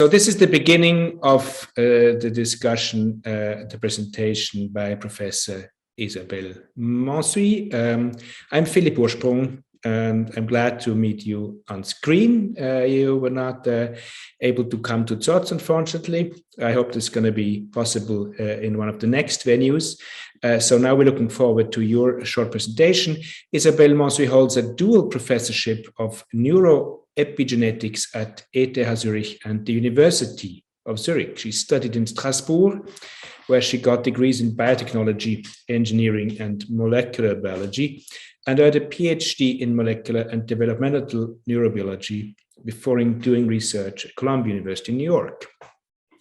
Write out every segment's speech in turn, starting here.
So this is the beginning of the discussion, the presentation by Professor Isabelle Mansuy. I'm Philippe Ursprung, and I'm glad to meet you on screen. You were not able to come to Zurich, unfortunately. I hope this is going to be possible in one of the next venues. So now we're looking forward to your short presentation. Isabelle Mansuy holds a dual professorship of Neuroepigenetics at ETHZ Zurich and the University of Zurich. She studied in Strasbourg, where she got degrees in biotechnology, engineering, and molecular biology, and earned a PhD in molecular and developmental neurobiology before doing research at Columbia University in New York.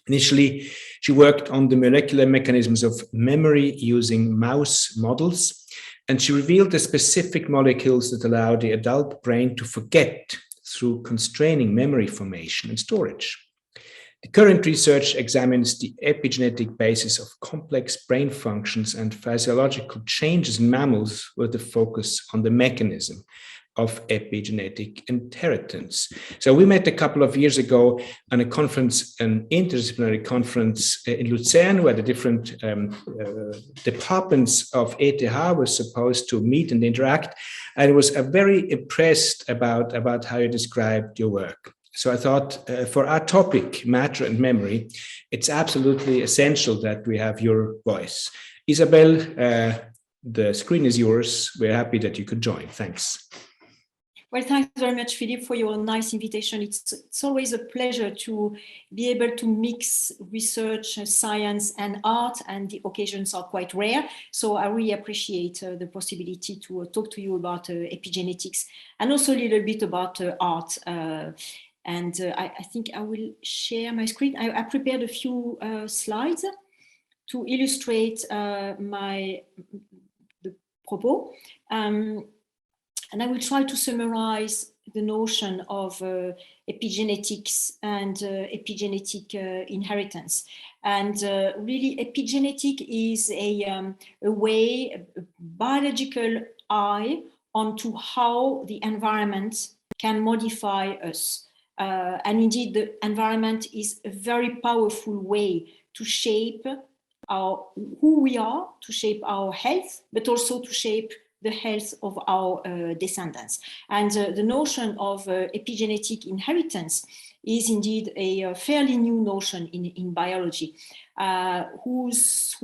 Initially, she worked on the molecular mechanisms of memory using mouse models, and she revealed the specific molecules that allow the adult brain to forget through constraining memory formation and storage. The current research examines the epigenetic basis of complex brain functions and physiological changes in mammals with the focus on the mechanism of epigenetic inheritance. So we met a couple of years ago on a conference, an interdisciplinary conference in Lucerne, where the different departments of ETH were supposed to meet and interact. And I was very impressed about how you described your work. So I thought for our topic, matter and memory, it's absolutely essential that we have your voice. Isabelle, the screen is yours. We're happy that you could join. Thanks. Well, thanks very much, Philippe, for your nice invitation. It's always a pleasure to be able to mix research, science, and art, and the occasions are quite rare. So I really appreciate the possibility to talk to you about epigenetics and also a little bit about art. I think I will share my screen. I prepared a few slides to illustrate the propos. And I will try to summarize the notion of epigenetics and epigenetic inheritance. And really, epigenetic is a biological eye onto how the environment can modify us. And indeed, the environment is a very powerful way to shape who we are, to shape our health, but also to shape the health of our descendants. And the notion of epigenetic inheritance is indeed a fairly new notion in biology, who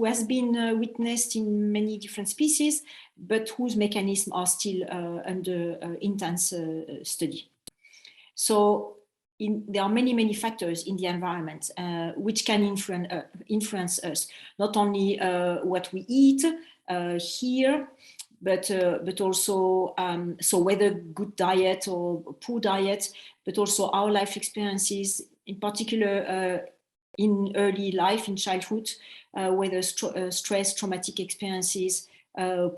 has been witnessed in many different species, but whose mechanisms are still under intense study. So there are many factors in the environment which can influence us, not only what we eat here, but also so whether good diet or poor diet, but also our life experiences, in particular in early life, in childhood, whether stress, traumatic experiences,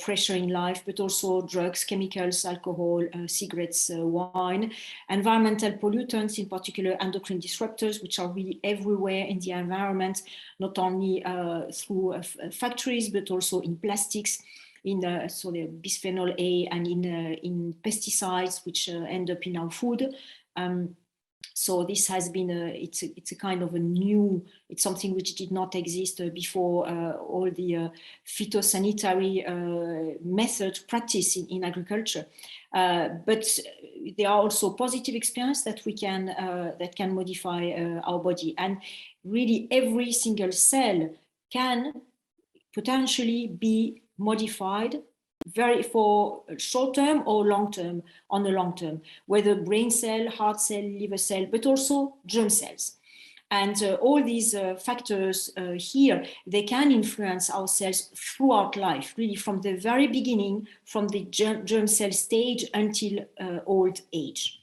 pressure in life, but also drugs, chemicals, alcohol, cigarettes, wine, environmental pollutants, in particular endocrine disruptors, which are really everywhere in the environment, not only through factories, but also in plastics, so the bisphenol A, and in pesticides, which end up in our food. So this has been it's a kind of it's something which did not exist before all the phytosanitary methods practiced in agriculture. But there are also positive experiences that can modify our body, and really every single cell can potentially be modified for short term or long term, on the long term, whether brain cell, heart cell, liver cell, but also germ cells. And all these factors here, they can influence our cells throughout life, really from the very beginning, from the germ cell stage until old age.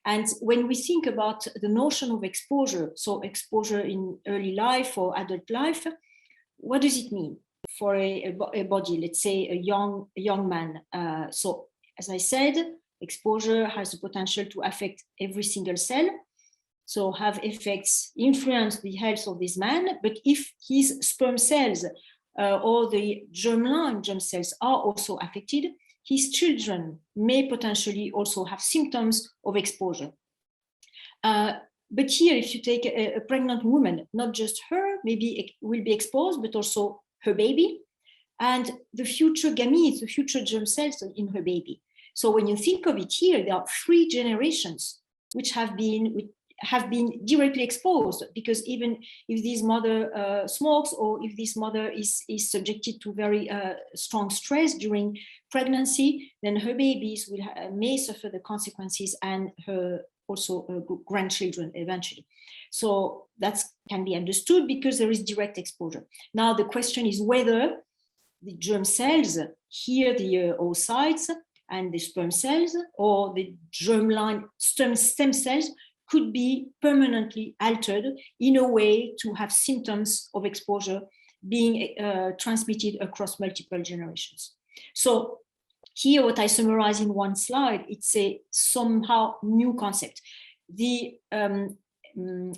And when we think about the notion of exposure, so exposure in early life or adult life, what does it mean for a body, let's say a young man? So as I said, exposure has the potential to affect every single cell, so have effects, influence the health of this man. But if his sperm cells or the germline germ cells are also affected, his children may potentially also have symptoms of exposure. But here, if you take a pregnant woman, not just her, maybe it will be exposed, but also her baby and the future gametes, the future germ cells in her baby. So when you think of it here, there are 3 generations which have been directly exposed, because even if this mother smokes, or if this mother is subjected to very strong stress during pregnancy, then her babies may suffer the consequences, and her also grandchildren eventually. So that can be understood because there is direct exposure. Now the question is whether the germ cells, here the oocytes and the sperm cells, or the germline stem cells, could be permanently altered in a way to have symptoms of exposure being transmitted across multiple generations. So here, what I summarize in one slide, it's a somehow new concept. The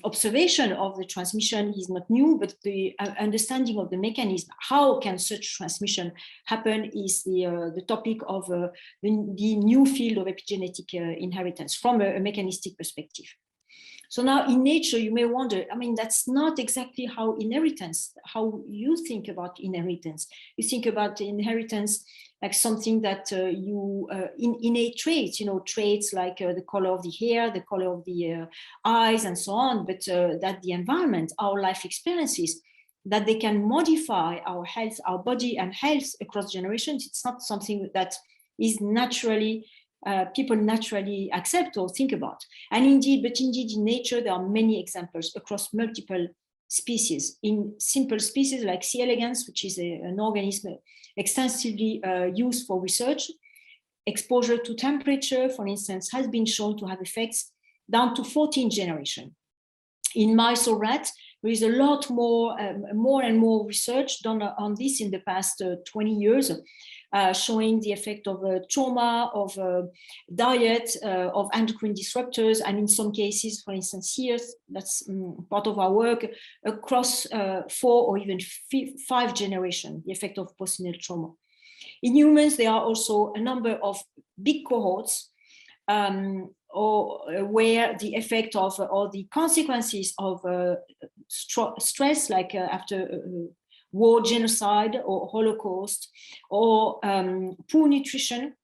observation of the transmission is not new, but the understanding of the mechanism, how can such transmission happen, is the topic of the new field of epigenetic inheritance from a mechanistic perspective. So now in nature, you may wonder, I mean, that's not exactly how you think about inheritance. You think about inheritance like something that innate traits, traits like the color of the hair, the color of the eyes, and so on, but that the environment, our life experiences, that they can modify our health, our body and health across generations. It's not something that is naturally people naturally accept or think about. And indeed in nature, there are many examples across multiple species. In simple species like C. elegans, which is an organism extensively used for research, exposure to temperature, for instance, has been shown to have effects down to 14 generations. In mice or rats, there is a lot more and more research done on this in the past 20 years, showing the effect of trauma, of diet, of endocrine disruptors, and in some cases, for instance, here, that's part of our work, across 4 or even 5 generations, the effect of postnatal trauma. In humans, there are also a number of big cohorts where the effect of or the consequences of stress, like after war, genocide, or Holocaust, or poor nutrition,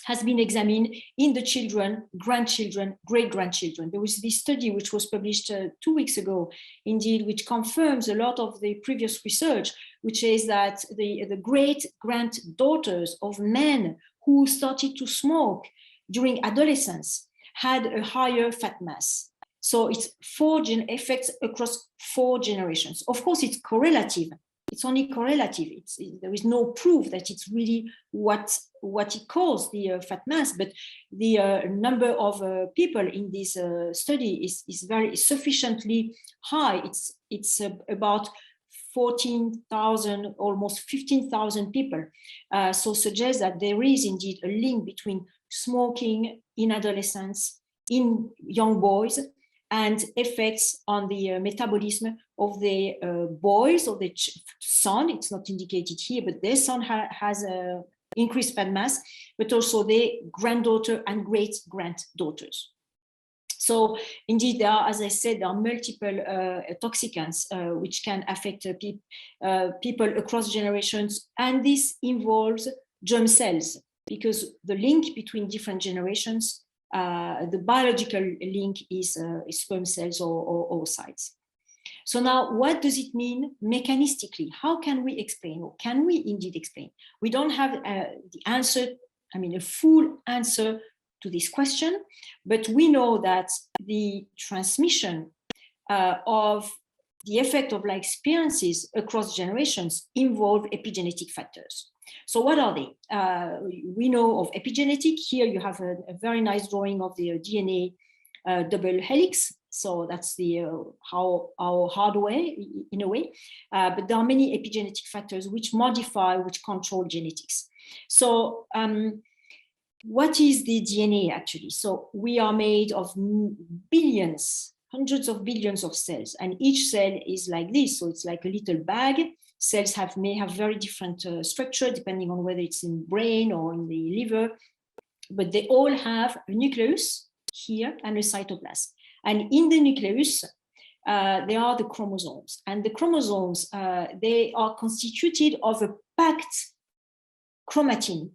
has been examined in the children, grandchildren, great-grandchildren. There was this study which was published 2 weeks ago, indeed, which confirms a lot of the previous research, which is that the great-granddaughters of men who started to smoke during adolescence had a higher fat mass. So it's effects across 4 generations. Of course, it's correlative. It's only correlative. There is no proof that it's really what it caused, the fat mass, but the number of people in this study is very sufficiently high. It's about 14,000, almost 15,000 people. So suggests that there is indeed a link between smoking in adolescents, in young boys, and effects on the metabolism of the boys or the son. It's not indicated here, but their son has a increased fat mass, but also their granddaughter and great-granddaughters. So indeed, there are, as I said, there are multiple toxicants which can affect people across generations, and this involves germ cells, because the link between different generations, the biological link is sperm cells or oocytes. So now, what does it mean mechanistically? How can we explain, or can we indeed explain? We don't have the answer, a full answer to this question, but we know that the transmission of the effect of life experiences across generations involve epigenetic factors. So what are they? We know of epigenetic. Here you have a very nice drawing of the DNA double helix. So that's our hardware in a way. But there are many epigenetic factors which modify, which control genetics. So what is the DNA actually? So we are made of billions, hundreds of billions of cells, and each cell is like this. So it's like a little bag. Cells may have very different structure depending on whether it's in brain or in the liver, but they all have a nucleus here and a cytoplasm. And in the nucleus, there are the chromosomes. And the chromosomes, they are constituted of a packed chromatin,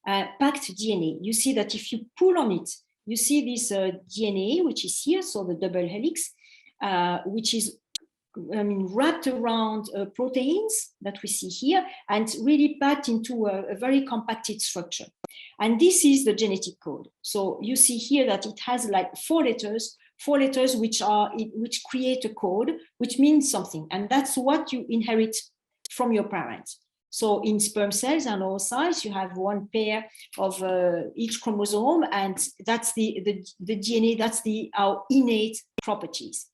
packed DNA. You see that if you pull on it, you see this DNA, which is here, so the double helix, which is wrapped around proteins that we see here and really packed into a very compacted structure. And this is the genetic code. So you see here that it has like four letters which create a code, which means something. And that's what you inherit from your parents. So in sperm cells and oocytes, you have one pair of each chromosome, and that's the DNA, that's our innate properties.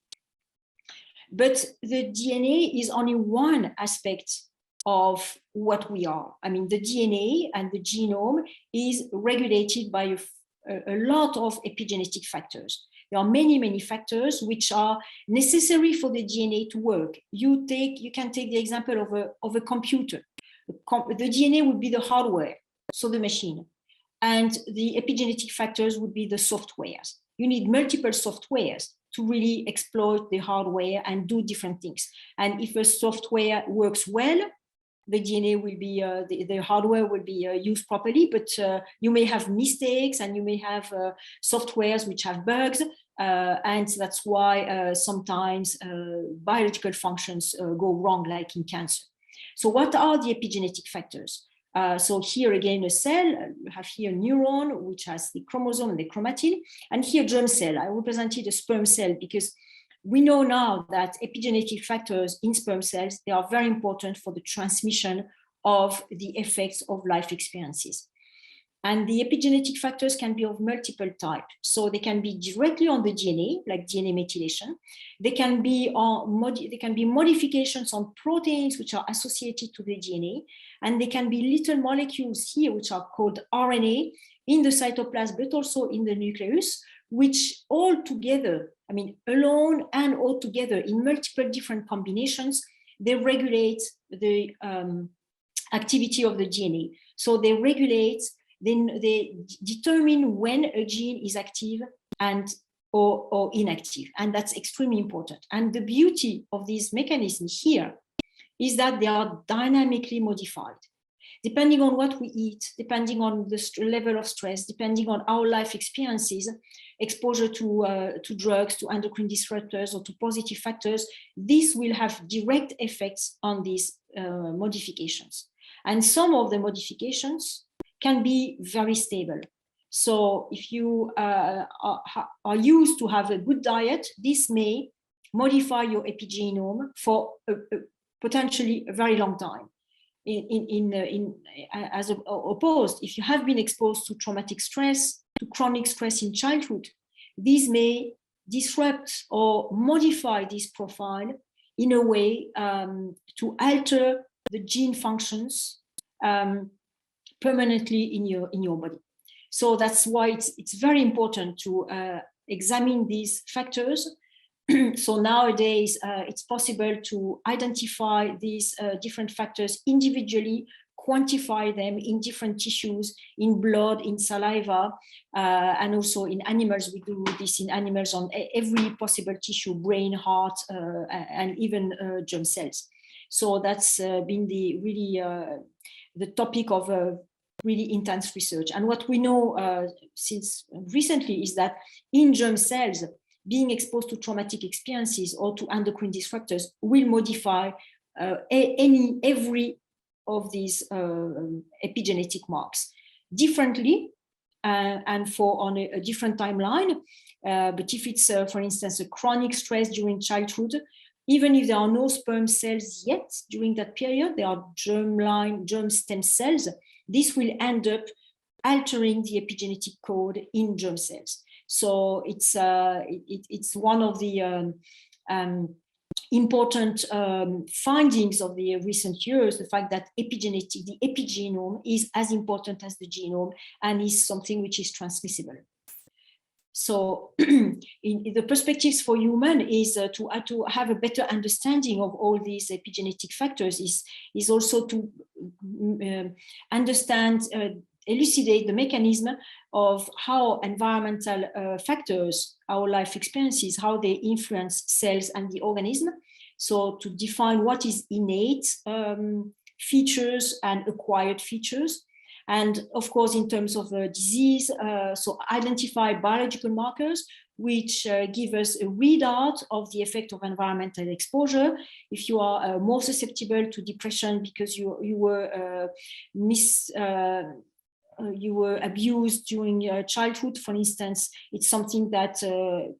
But the DNA is only one aspect of what we are. I mean, the DNA and the genome is regulated by a lot of epigenetic factors. There are many, many factors which are necessary for the DNA to work. You can take the example of a computer. The DNA would be the hardware, so the machine. And the epigenetic factors would be the softwares. You need multiple softwares to really exploit the hardware and do different things. And if a software works well, the DNA will be, the hardware will be used properly, but you may have mistakes and you may have softwares which have bugs. And that's why sometimes biological functions go wrong, like in cancer. So what are the epigenetic factors? So here again, a cell, you have here a neuron, which has the chromosome and the chromatin, and here germ cell. I represented a sperm cell because we know now that epigenetic factors in sperm cells, they are very important for the transmission of the effects of life experiences. And the epigenetic factors can be of multiple types. So they can be directly on the DNA, like DNA methylation. They can be modifications on proteins which are associated to the DNA. And they can be little molecules here, which are called RNA in the cytoplasm, but also in the nucleus, which all together, I mean, alone and all together in multiple different combinations, they regulate the activity of the DNA. So they regulate, then they determine when a gene is active and or inactive. And that's extremely important. And the beauty of these mechanisms here is that they are dynamically modified. Depending on what we eat, depending on the level of stress, depending on our life experiences, exposure to drugs, to endocrine disruptors, or to positive factors, this will have direct effects on these modifications. And some of the modifications can be very stable. So if you are used to have a good diet, this may modify your epigenome for potentially a very long time. As opposed, if you have been exposed to traumatic stress, to chronic stress in childhood, these may disrupt or modify this profile in a way to alter the gene functions permanently in your body. So that's why it's very important to examine these factors. So nowadays, it's possible to identify these different factors individually, quantify them in different tissues, in blood, in saliva, and also in animals. We do this in animals on every possible tissue, brain, heart, and even germ cells. So that's been the topic of really intense research. And what we know since recently is that in germ cells, being exposed to traumatic experiences or to endocrine disruptors will modify every of these epigenetic marks differently and on a different timeline. But if it's, for instance, a chronic stress during childhood, even if there are no sperm cells yet during that period, there are germ stem cells, this will end up altering the epigenetic code in germ cells. So it's one of the important findings of the recent years, the fact that the epigenome is as important as the genome and is something which is transmissible. So in the perspectives for human is to have a better understanding of all these epigenetic factors is also to understand elucidate the mechanism of how environmental factors, our life experiences, how they influence cells and the organism. So to define what is innate features and acquired features. And of course, in terms of disease, so identify biological markers which give us a readout of the effect of environmental exposure. If you are more susceptible to depression because you were abused during your childhood, for instance, it's something that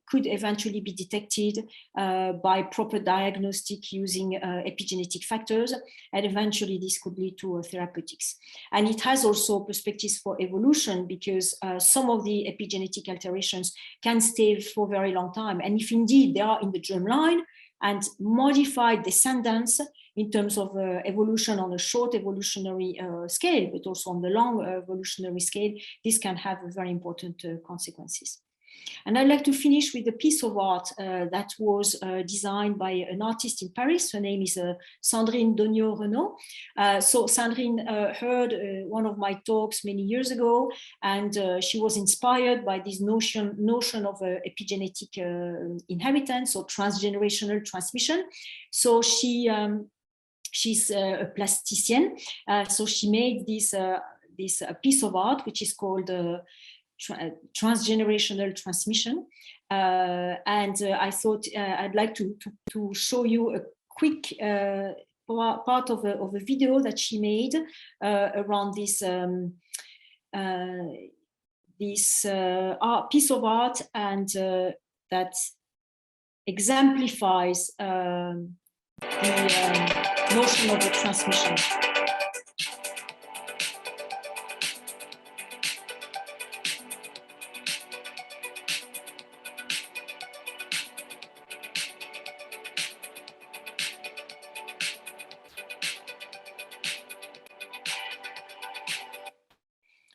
could eventually be detected by proper diagnostic using epigenetic factors, and eventually this could lead to therapeutics. And it has also perspectives for evolution, because some of the epigenetic alterations can stay for a very long time. And if indeed they are in the germline and modified descendants in terms of evolution on a short evolutionary scale, but also on the long evolutionary scale, this can have very important consequences. And I'd like to finish with a piece of art that was designed by an artist in Paris. Her name is Sandrine Dognaud-Renaud. So Sandrine heard one of my talks many years ago, and she was inspired by this notion of epigenetic inheritance or transgenerational transmission. So she's a plastician. So she made this piece of art, which is called transgenerational transmission, and I thought I'd like to show you a quick part of a video that she made around this piece of art, and that exemplifies the notion of the transmission.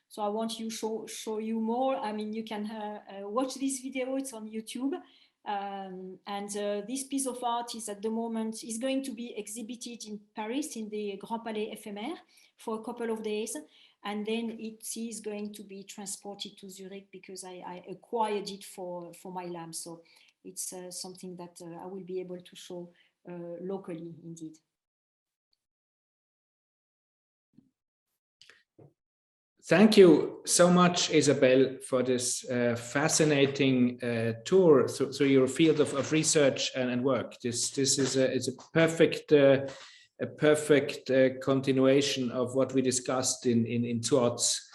So I want to show you more. I mean, you can watch this video, it's on YouTube. And this piece of art is at the moment, is going to be exhibited in Paris in the Grand Palais Éphémère for a couple of days. And then it is going to be transported to Zurich because I acquired it for my lab. So it's something that I will be able to show locally indeed. Thank you so much, Isabelle, for this fascinating tour through your field of research and work. This is a perfect continuation of what we discussed in thoughts,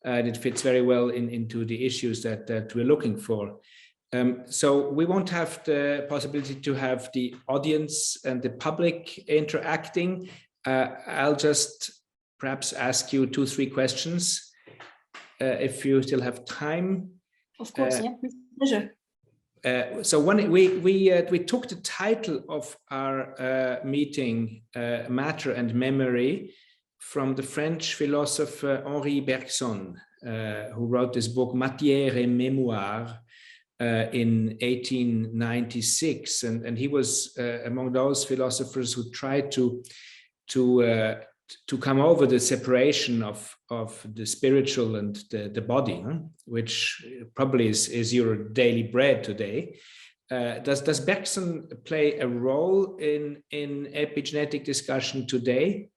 and it fits very well into the issues that we're looking for. So we won't have the possibility to have the audience and the public interacting. I'll just perhaps ask you 2-3 questions, if you still have time. Of course, yeah, with pleasure. So we took the title of our meeting, Matter and Memory, from the French philosopher Henri Bergson, who wrote this book Matière et Mémoire in 1896, and he was among those philosophers who tried to come over the separation of the spiritual and the body, which probably is your daily bread today. Does Bergson play a role in epigenetic discussion today?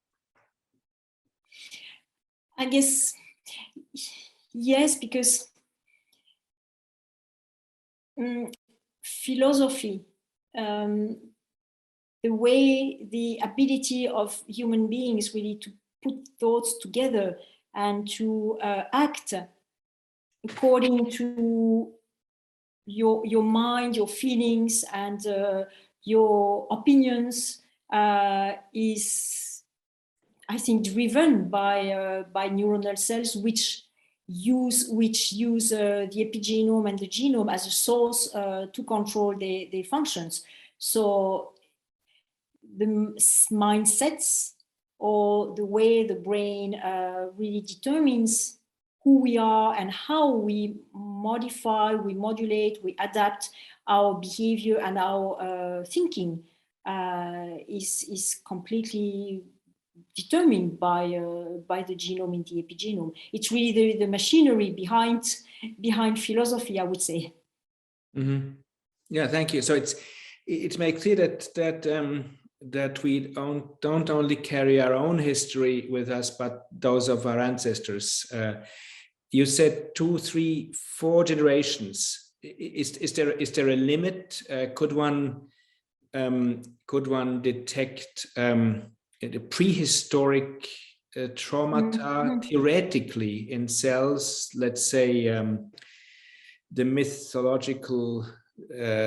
I guess yes, because philosophy, the way, the ability of human beings really to put thoughts together and to act according to your mind, your feelings, and your opinions is, I think, driven by neuronal cells which use the epigenome and the genome as a source to control their functions. So the mindsets, or the way the brain really determines who we are and how we modify, we modulate, we adapt our behavior and our thinking is completely determined by the genome in the epigenome. It's really the machinery behind philosophy, I would say. Mm-hmm. Yeah, thank you. So it makes clear that we don't only carry our own history with us, but those of our ancestors. You said 2, 3, 4 generations. Is there a limit? Could one detect the prehistoric traumata theoretically in cells? Let's say the mythological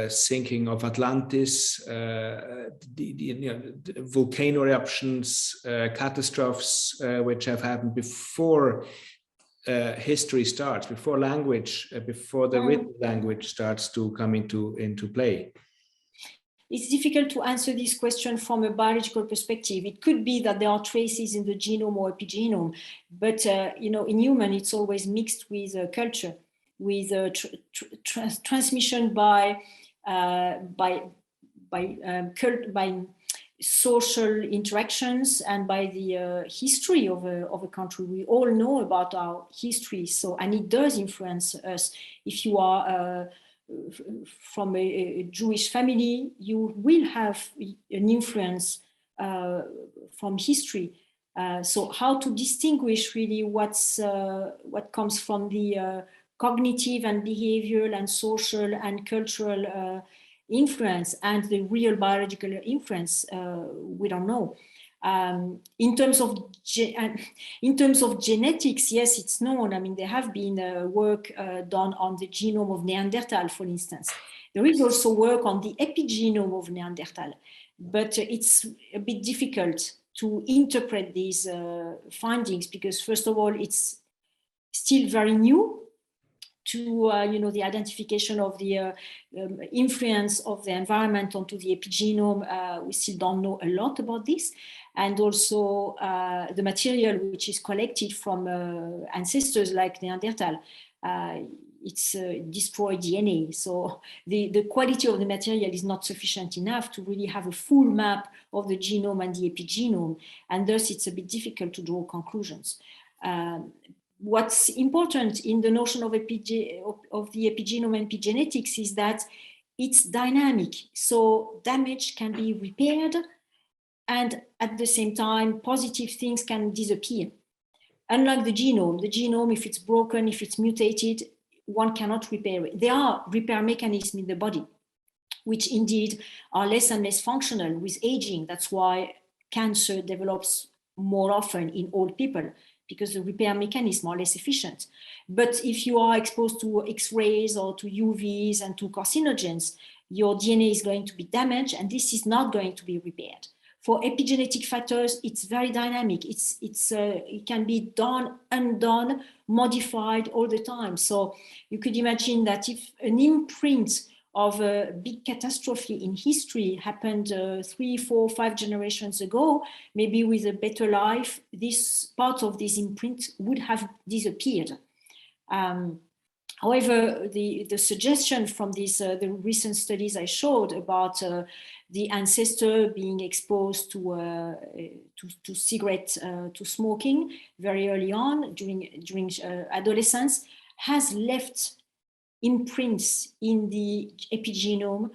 sinking of Atlantis, the volcano eruptions, catastrophes which have happened before history starts, before language, before the written language starts to come into play. It's difficult to answer this question from a biological perspective. It could be that there are traces in the genome or epigenome, but in human, it's always mixed with culture, with transmission by social interactions and by the history of a country. We all know about our history, and it does influence us. If you are from a Jewish family, you will have an influence from history. So how to distinguish really what comes from the cognitive and behavioral and social and cultural influence and the real biological influence, we don't know. In terms of genetics, yes, it's known. I mean, there have been work done on the genome of Neanderthal, for instance. There is also work on the epigenome of Neanderthal, but it's a bit difficult to interpret these findings because, first of all, it's still very new to the identification of the influence of the environment onto the epigenome. We still don't know a lot about this. And also the material which is collected from ancestors like Neanderthal, it's destroyed DNA. So the quality of the material is not sufficient enough to really have a full map of the genome and the epigenome. And thus it's a bit difficult to draw conclusions. What's important in the notion of the epigenome and epigenetics is that it's dynamic. So damage can be repaired, and at the same time, positive things can disappear. Unlike the genome, if it's broken, if it's mutated, one cannot repair it. There are repair mechanisms in the body, which indeed are less and less functional with aging. That's why cancer develops more often in old people, because the repair mechanisms are less efficient. But if you are exposed to X-rays or to UVs and to carcinogens, your DNA is going to be damaged, and this is not going to be repaired. For epigenetic factors, it's very dynamic. It can be done, undone, modified all the time. So you could imagine that if an imprint of a big catastrophe in history happened 3, 4, 5 generations ago, maybe with a better life, this part of this imprint would have disappeared. However, the suggestion from these the recent studies I showed about the ancestor being exposed to cigarette, to smoking very early on during adolescence has left imprints in the epigenome.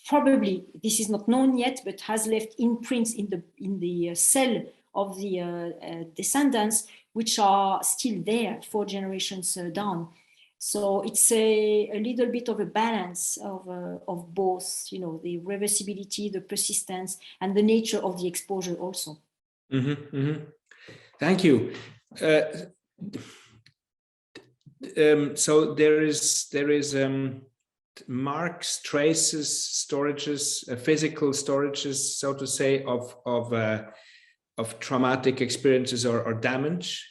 Probably this is not known yet, but has left imprints in the cell of the descendants, which are still there 4 generations down. So it's a little bit of a balance of both, the reversibility, the persistence, and the nature of the exposure also. Mm-hmm, mm-hmm. Thank you. So there is marks, traces, storages, physical storages, so to say, of traumatic experiences or damage.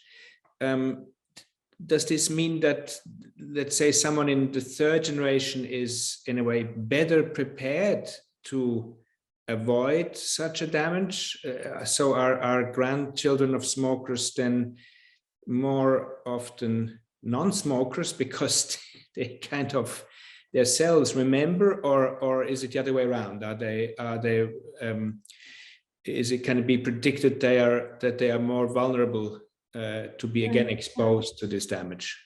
Does this mean that, let's say, someone in the 3rd generation is in a way better prepared to avoid such a damage? So are grandchildren of smokers then more often non-smokers because they kind of their cells remember, or is it the other way around? Are they can it be predicted that they are more vulnerable to be again exposed to this damage?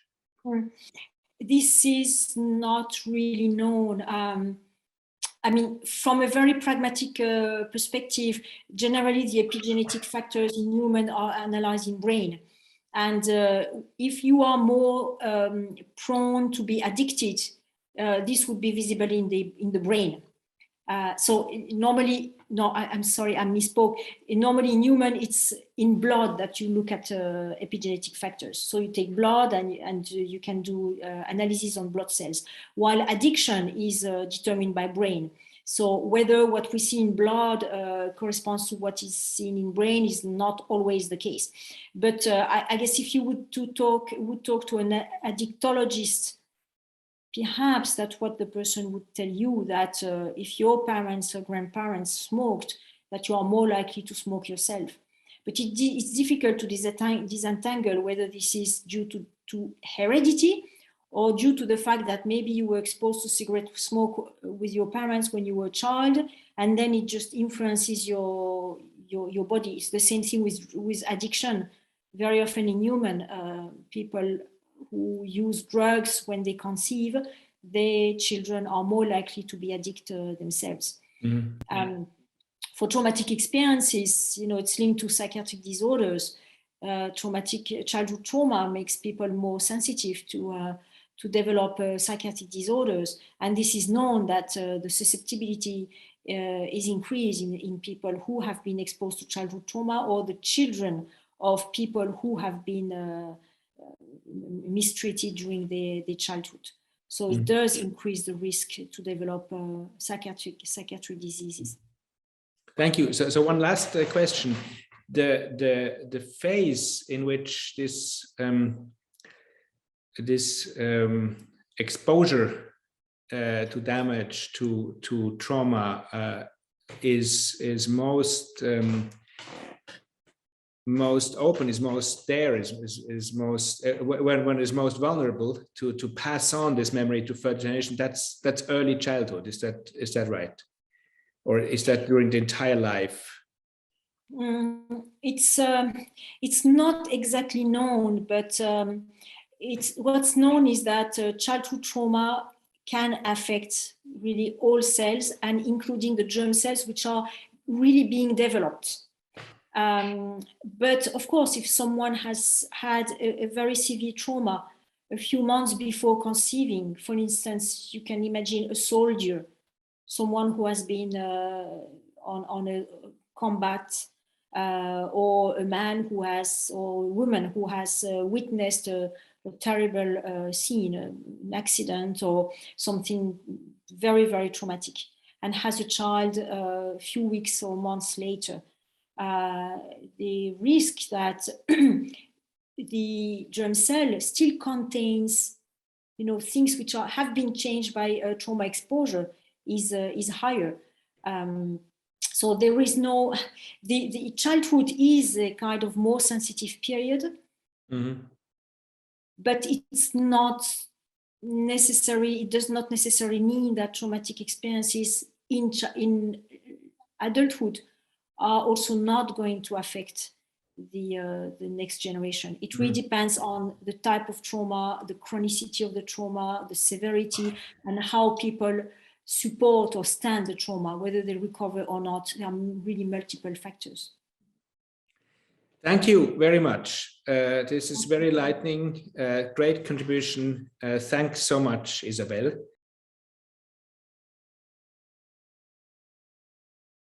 This is not really known. I mean, from a very pragmatic perspective, generally the epigenetic factors in human are analyzed in brain. And if you are more prone to be addicted, this would be visible in the brain. So normally, no, I'm sorry, I misspoke. Normally in human, it's in blood that you look at epigenetic factors. So you take blood and you can do analysis on blood cells, while addiction is determined by brain. So whether what we see in blood corresponds to what is seen in brain is not always the case. But I guess if you would talk to an addictologist, perhaps that's what the person would tell you, that if your parents or grandparents smoked, that you are more likely to smoke yourself. But it's difficult to disentangle whether this is due to heredity or due to the fact that maybe you were exposed to cigarette smoke with your parents when you were a child, and then it just influences your body. It's the same thing with addiction. Very often in human, people who use drugs when they conceive, their children are more likely to be addicted themselves. Mm-hmm. For traumatic experiences, it's linked to psychiatric disorders. Traumatic childhood trauma makes people more sensitive to develop psychiatric disorders. And this is known that the susceptibility is increased in people who have been exposed to childhood trauma, or the children of people who have been mistreated during their childhood. So it does increase the risk to develop psychiatric diseases. Thank you. So one last question: the phase in which this exposure to damage to trauma is most open, is most there, is most when one is most vulnerable to pass on this memory to third generation. That's early childhood. Is that right, or is that during the entire life? It's not exactly known, but what's known is that childhood trauma can affect really all cells, and including the germ cells, which are really being developed. But of course, if someone has had a very severe trauma a few months before conceiving, for instance, you can imagine a soldier, someone who has been on a combat, or a man who has, or a woman who has witnessed a terrible scene, an accident or something very, very traumatic, and has a child a few weeks or months later. The risk that the germ cell still contains, things which have been changed by trauma exposure is higher. So there is no, the childhood is a kind of more sensitive period, but it's not necessary. It does not necessarily mean that traumatic experiences in adulthood are also not going to affect the next generation. It really depends on the type of trauma, the chronicity of the trauma, the severity, and how people support or stand the trauma, whether they recover or not. There are really multiple factors. Thank you very much. This is very enlightening, great contribution. Thanks so much, Isabelle.